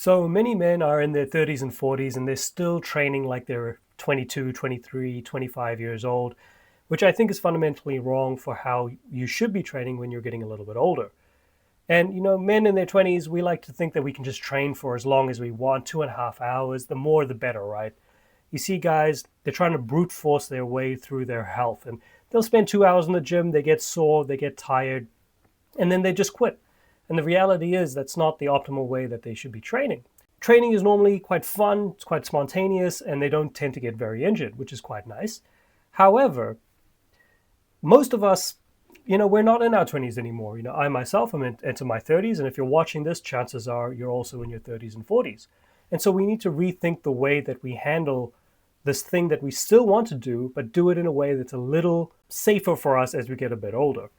So many men are in their 30s and 40s and they're still training like they're 22, 23, 25 years old, which I think is fundamentally wrong for how you should be training when you're getting a little bit older. And, men in their 20s, we like to think that we can just train for as long as we want, 2.5 hours, the more the better, right? You see guys, they're trying to brute force their way through their health, and they'll spend 2 hours in the gym, they get sore, they get tired, and then they just quit. And the reality is that's not the optimal way that they should be training. Training is normally quite fun, it's quite spontaneous, and they don't tend to get very injured, which is quite nice. However, most of us, we're not in our 20s anymore. I myself am into my 30s, and if you're watching this, chances are you're also in your 30s and 40s. And so we need to rethink the way that we handle this thing that we still want to do, but do it in a way that's a little safer for us as we get a bit older.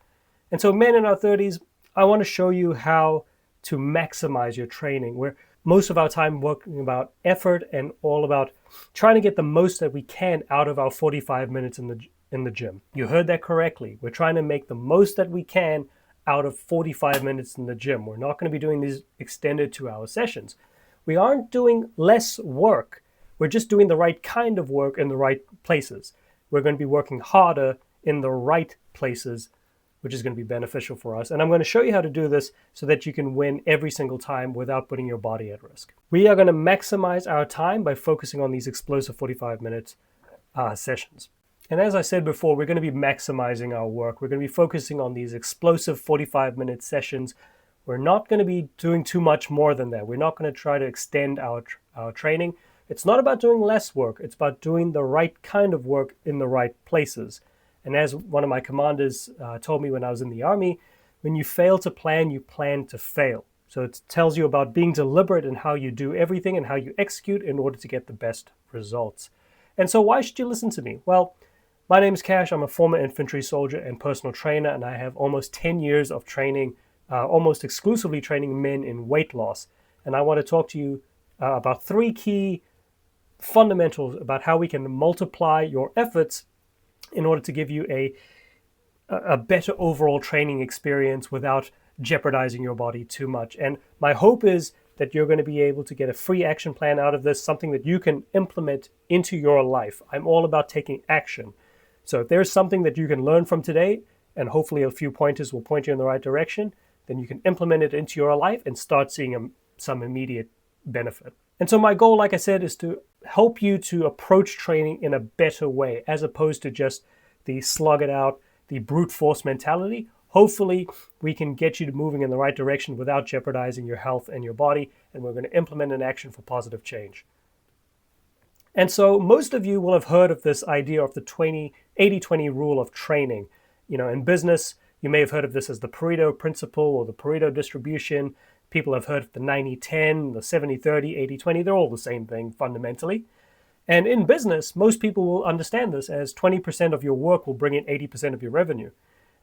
And so men in our 30s, I want to show you how to maximize your training. We're most of our time working about effort and all about trying to get the most that we can out of our 45 minutes in the gym. You heard that correctly. We're trying to make the most that we can out of 45 minutes in the gym. We're not going to be doing these extended 2-hour sessions. We aren't doing less work. We're just doing the right kind of work in the right places. We're going to be working harder in the right places, which is going to be beneficial for us. And I'm going to show you how to do this so that you can win every single time without putting your body at risk. We are going to maximize our time by focusing on these explosive 45-minute sessions. And as I said before, we're going to be maximizing our work. We're going to be focusing on these explosive 45-minute sessions. We're not going to be doing too much more than that. We're not going to try to extend our training. It's not about doing less work. It's about doing the right kind of work in the right places. And as one of my commanders told me when I was in the Army, when you fail to plan, you plan to fail. So it tells you about being deliberate in how you do everything and how you execute in order to get the best results. And so why should you listen to me? Well, my name is Kash. I'm a former infantry soldier and personal trainer, and I have almost 10 years of training, almost exclusively training men in weight loss. And I want to talk to you about 3 key fundamentals about how we can multiply your efforts in order to give you a better overall training experience without jeopardizing your body too much. And my hope is that you're going to be able to get a free action plan out of this, something that you can implement into your life. I'm all about taking action. So if there's something that you can learn from today, and hopefully a few pointers will point you in the right direction, then you can implement it into your life and start seeing some immediate benefit. And so my goal, like I said, is to help you to approach training in a better way, as opposed to just the slug it out, the brute force mentality. Hopefully, we can get you to moving in the right direction without jeopardizing your health and your body, and we're going to implement an action for positive change. And so most of you will have heard of this idea of the 80-20 rule of training. In business, you may have heard of this as the Pareto principle or the Pareto distribution. People have heard of the 90-10, the 70-30, 80-20. They're all the same thing fundamentally. And in business, most people will understand this as 20% of your work will bring in 80% of your revenue.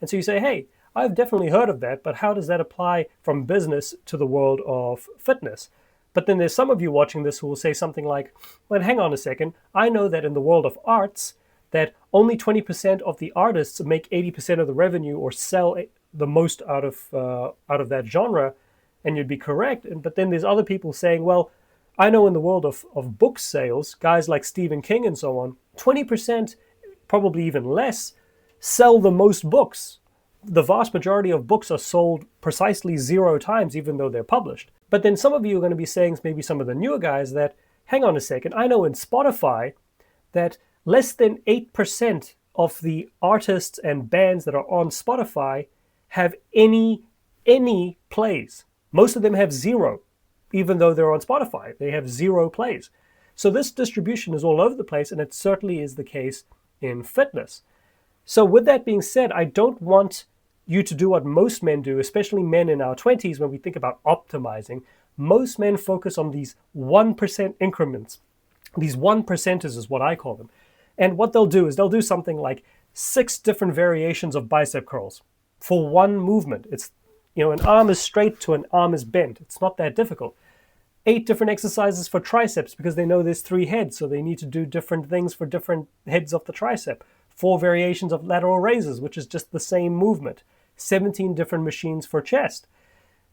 And so you say, hey, I've definitely heard of that, but how does that apply from business to the world of fitness? But then there's some of you watching this who will say something like, well, hang on a second. I know that in the world of arts, that only 20% of the artists make 80% of the revenue or sell the most out of that genre, and you'd be correct. But then there's other people saying, well, I know in the world of book sales, guys like Stephen King and so on, 20%, probably even less, sell the most books. The vast majority of books are sold precisely 0 times, even though they're published. But then some of you are going to be saying, maybe some of the newer guys, that, hang on a second, I know in Spotify that less than 8% of the artists and bands that are on Spotify have any plays. Most of them have 0, even though they're on Spotify. They have 0 plays. So this distribution is all over the place, and it certainly is the case in fitness. So with that being said, I don't want you to do what most men do, especially men in our 20s when we think about optimizing. Most men focus on these 1% increments. These 1%ers is what I call them. And what they'll do is they'll do something like 6 different variations of bicep curls for one movement. It's, an arm is straight to an arm is bent. It's not that difficult. 8 different exercises for triceps because they know there's 3 heads, so they need to do different things for different heads of the tricep. 4 variations of lateral raises, which is just the same movement. 17 different machines for chest.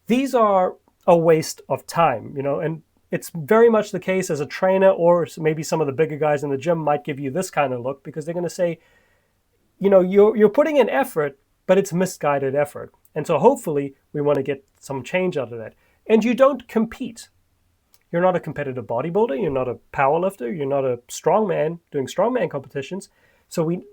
These are a waste of time, and it's very much the case as a trainer, or maybe some of the bigger guys in the gym might give you this kind of look, because they're going to say, you're putting in effort, but it's misguided effort. And so hopefully we want to get some change out of that. And you don't compete. You're not a competitive bodybuilder. You're not a powerlifter. You're not a strongman doing strongman competitions. So we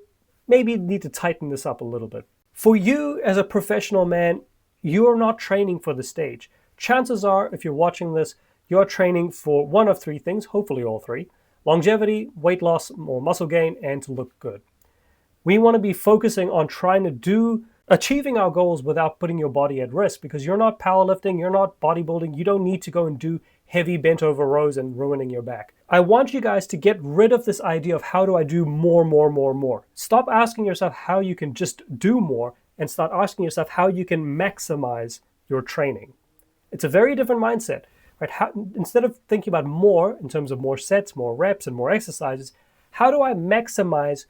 maybe need to tighten this up a little bit. For you as a professional man, you are not training for the stage. Chances are, if you're watching this, you're training for one of three things, hopefully all three: longevity, weight loss, or muscle gain, and to look good. We want to be focusing on achieving our goals without putting your body at risk, because you're not powerlifting, you're not bodybuilding, you don't need to go and do heavy bent over rows and ruining your back. I want you guys to get rid of this idea of how do I do more. Stop asking yourself how you can just do more and start asking yourself how you can maximize your training. It's a very different mindset, right? Instead of thinking about more in terms of more sets, more reps, and more exercises, how do I maximize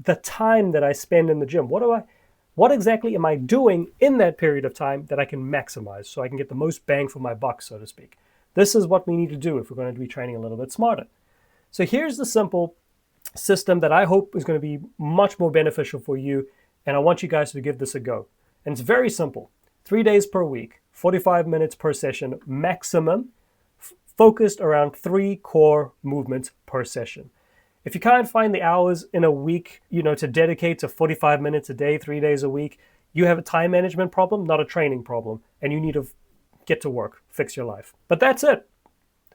the time that I spend in the gym? What exactly am I doing in that period of time that I can maximize so I can get the most bang for my buck, so to speak? This is what we need to do if we're going to be training a little bit smarter. So here's the simple system that I hope is going to be much more beneficial for you, and I want you guys to give this a go. And it's very simple. 3 days per week, 45 minutes per session maximum, focused around 3 core movements per session. If you can't find the hours in a week, to dedicate to 45 minutes a day, 3 days a week, you have a time management problem, not a training problem, and you need to get to work, fix your life. But that's it.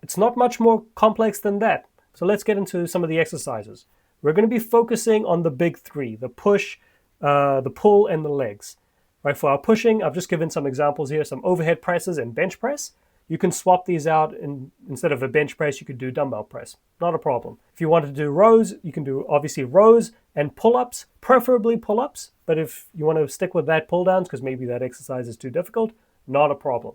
It's not much more complex than that. So let's get into some of the exercises. We're going to be focusing on the big 3, the push, the pull, and the legs. Right, for our pushing, I've just given some examples here, some overhead presses and bench press. You can swap these out, and instead of a bench press, you could do dumbbell press. Not a problem. If you wanted to do rows, you can do obviously rows and pull-ups, preferably pull-ups. But if you want to stick with that pull-downs, because maybe that exercise is too difficult, not a problem.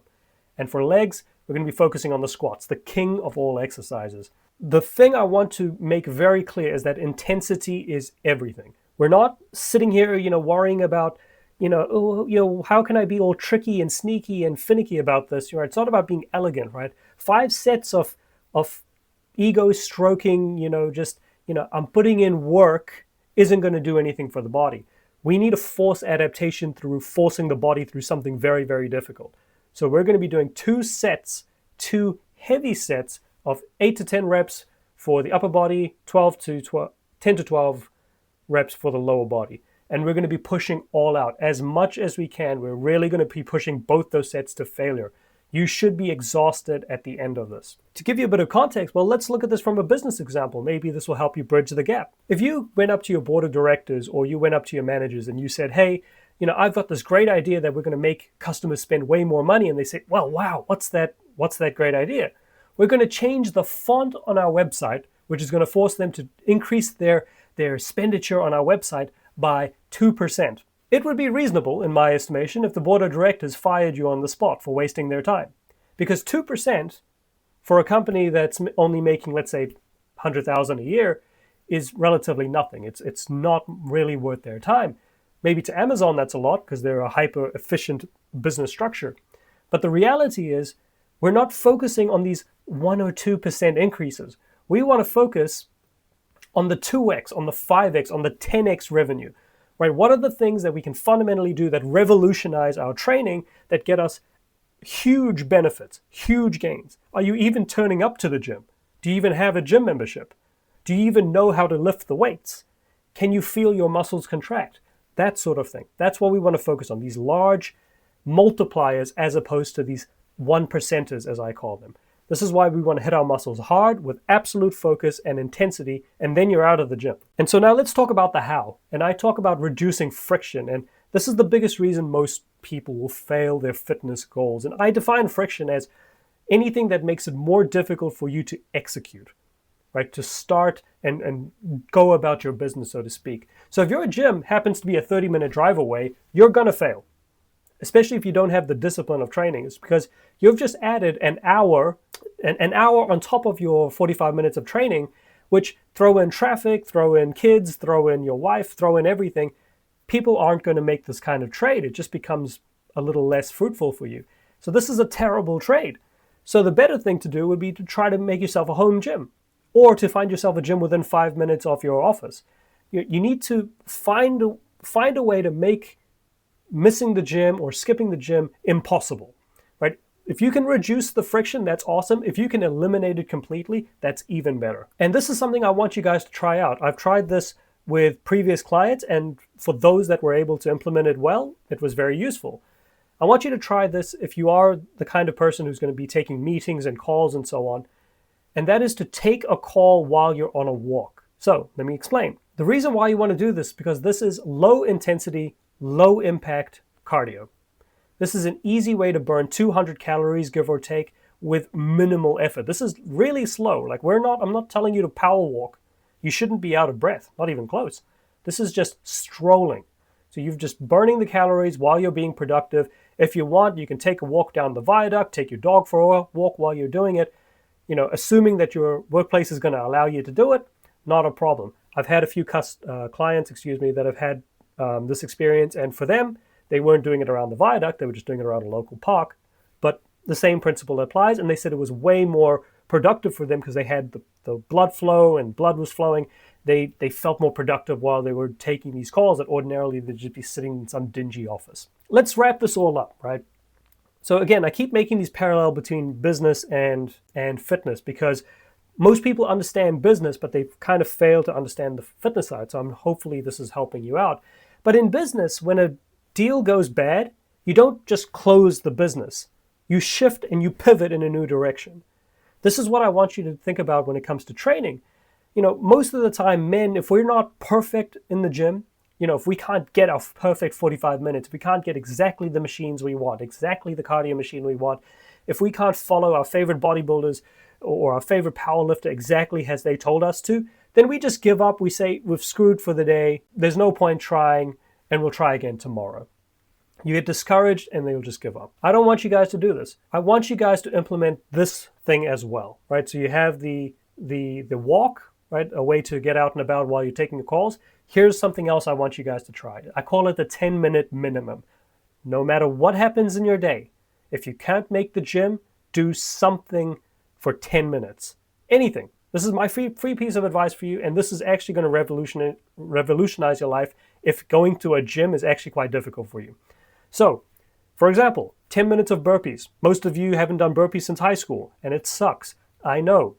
And for legs, we're going to be focusing on the squats, the king of all exercises. The thing I want to make very clear is that intensity is everything. We're not sitting here, worrying about, how can I be all tricky and sneaky and finicky about this? It's not about being elegant, right? 5 sets of ego stroking, I'm putting in work isn't going to do anything for the body. We need to force adaptation through forcing the body through something very, very difficult. So we're going to be doing 2 heavy sets of 8 to 10 reps for the upper body, 10 to 12 reps for the lower body. And we're going to be pushing all out as much as we can. We're really going to be pushing both those sets to failure. You should be exhausted at the end of this. To give you a bit of context, well, let's look at this from a business example. Maybe this will help you bridge the gap. If you went up to your board of directors or you went up to your managers and you said, hey, I've got this great idea that we're going to make customers spend way more money. And they say, well, wow, what's that great idea? We're going to change the font on our website, which is going to force them to increase their expenditure on our website by 2%. It would be reasonable, in my estimation, if the board of directors fired you on the spot for wasting their time. Because 2% for a company that's only making, let's say, 100,000 a year is relatively nothing. It's not really worth their time. Maybe to Amazon that's a lot because they're a hyper-efficient business structure. But the reality is we're not focusing on these 1 or 2% increases. We want to focus on the 2x, on the 5x, on the 10x revenue. Right? What are the things that we can fundamentally do that revolutionize our training, that get us huge benefits, huge gains? Are you even turning up to the gym? Do you even have a gym membership? Do you even know how to lift the weights? Can you feel your muscles contract? That sort of thing. That's what we want to focus on, these large multipliers as opposed to these 1%ers, as I call them. This is why we want to hit our muscles hard with absolute focus and intensity, and then you're out of the gym. And so now let's talk about the how. And I talk about reducing friction. And this is the biggest reason most people will fail their fitness goals. And I define friction as anything that makes it more difficult for you to execute, right? To start and go about your business, so to speak. So if your gym happens to be a 30-minute drive away, you're going to fail, especially if you don't have the discipline of training. It's because you've just added an hour on top of your 45 minutes of training, which throw in traffic, throw in kids, throw in your wife, throw in everything. People aren't going to make this kind of trade. It just becomes a little less fruitful for you. So this is a terrible trade. So the better thing to do would be to try to make yourself a home gym, or to find yourself a gym within 5 minutes of your office. You need to find a way to make missing the gym or skipping the gym impossible, right? If you can reduce the friction, that's awesome. If you can eliminate it completely, that's even better. And this is something I want you guys to try out. I've tried this with previous clients, and for those that were able to implement it well, it was very useful. I want you to try this if you are the kind of person who's going to be taking meetings and calls and so on, and that is to take a call while you're on a walk. So let me explain. The reason why you want to do this is because this is low intensity, low impact cardio. This is an easy way to burn 200 calories, give or take, with minimal effort. This is really slow. Like I'm not telling you to power walk. You shouldn't be out of breath, not even close. This is just strolling. So you're just burning the calories while you're being productive. If you want, you can take a walk down the viaduct, take your dog for a walk while you're doing it. Assuming that your workplace is going to allow you to do it, not a problem. I've had a few clients, that have had this experience, and for them, they weren't doing it around the viaduct, they were just doing it around a local park. But the same principle applies, and they said it was way more productive for them because they had the blood flow and blood was flowing. They felt more productive while they were taking these calls that ordinarily they'd just be sitting in some dingy office. Let's wrap this all up, right? So again, I keep making these parallel between business and fitness because most people understand business, but they kind of fail to understand the fitness side. So hopefully this is helping you out. But in business, when a deal goes bad, you don't just close the business. You shift and you pivot in a new direction. This is what I want you to think about when it comes to training. Most of the time, men, if we're not perfect in the gym, if we can't get a perfect 45 minutes, we can't get exactly the machines we want, exactly the cardio machine we want, if we can't follow our favorite bodybuilders or our favorite powerlifter exactly as they told us to, then we just give up. We say we've screwed for the day. There's no point trying, and we'll try again tomorrow. You get discouraged and then you'll just give up. I don't want you guys to do this. I want you guys to implement this thing as well, right? So you have the walk, right? A way to get out and about while you're taking the calls. Here's something else I want you guys to try. I call it the 10-minute minimum. No matter what happens in your day, if you can't make the gym, do something for 10 minutes. Anything. This is my free piece of advice for you, and this is actually going to revolutionize your life if going to a gym is actually quite difficult for you. So, for example, 10 minutes of burpees. Most of you haven't done burpees since high school, and it sucks. I know.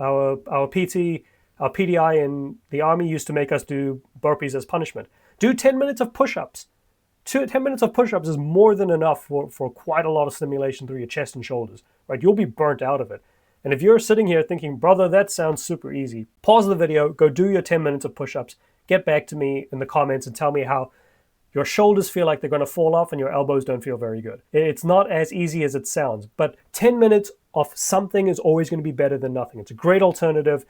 Our PDI in the Army used to make us do burpees as punishment. Do 10 minutes of push-ups. 10 minutes of push-ups is more than enough for quite a lot of stimulation through your chest and shoulders. Right? You'll be burnt out of it. And if you're sitting here thinking, brother, that sounds super easy, pause the video, go do your 10 minutes of push-ups, get back to me in the comments and tell me how your shoulders feel like they're going to fall off and your elbows don't feel very good. It's not as easy as it sounds, but 10 minutes of something is always going to be better than nothing. It's a great alternative,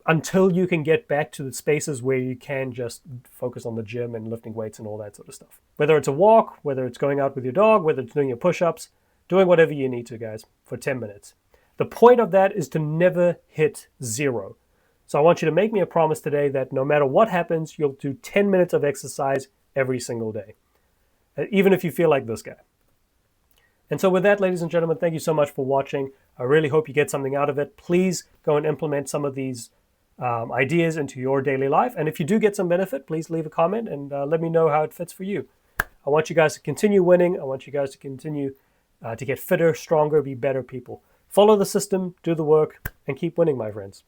until you can get back to the spaces where you can just focus on the gym and lifting weights and all that sort of stuff. Whether it's a walk, whether it's going out with your dog, whether it's doing your push-ups, doing whatever you need to, guys, for 10 minutes. The point of that is to never hit zero. So I want you to make me a promise today that no matter what happens, you'll do 10 minutes of exercise every single day, even if you feel like this guy. And so with that, ladies and gentlemen, thank you so much for watching. I really hope you get something out of it. Please go and implement some of these ideas into your daily life. And if you do get some benefit, please leave a comment and let me know how it fits for you. I want you guys to continue winning. I want you guys to continue to get fitter, stronger, be better people. Follow the system, do the work, and keep winning, my friends.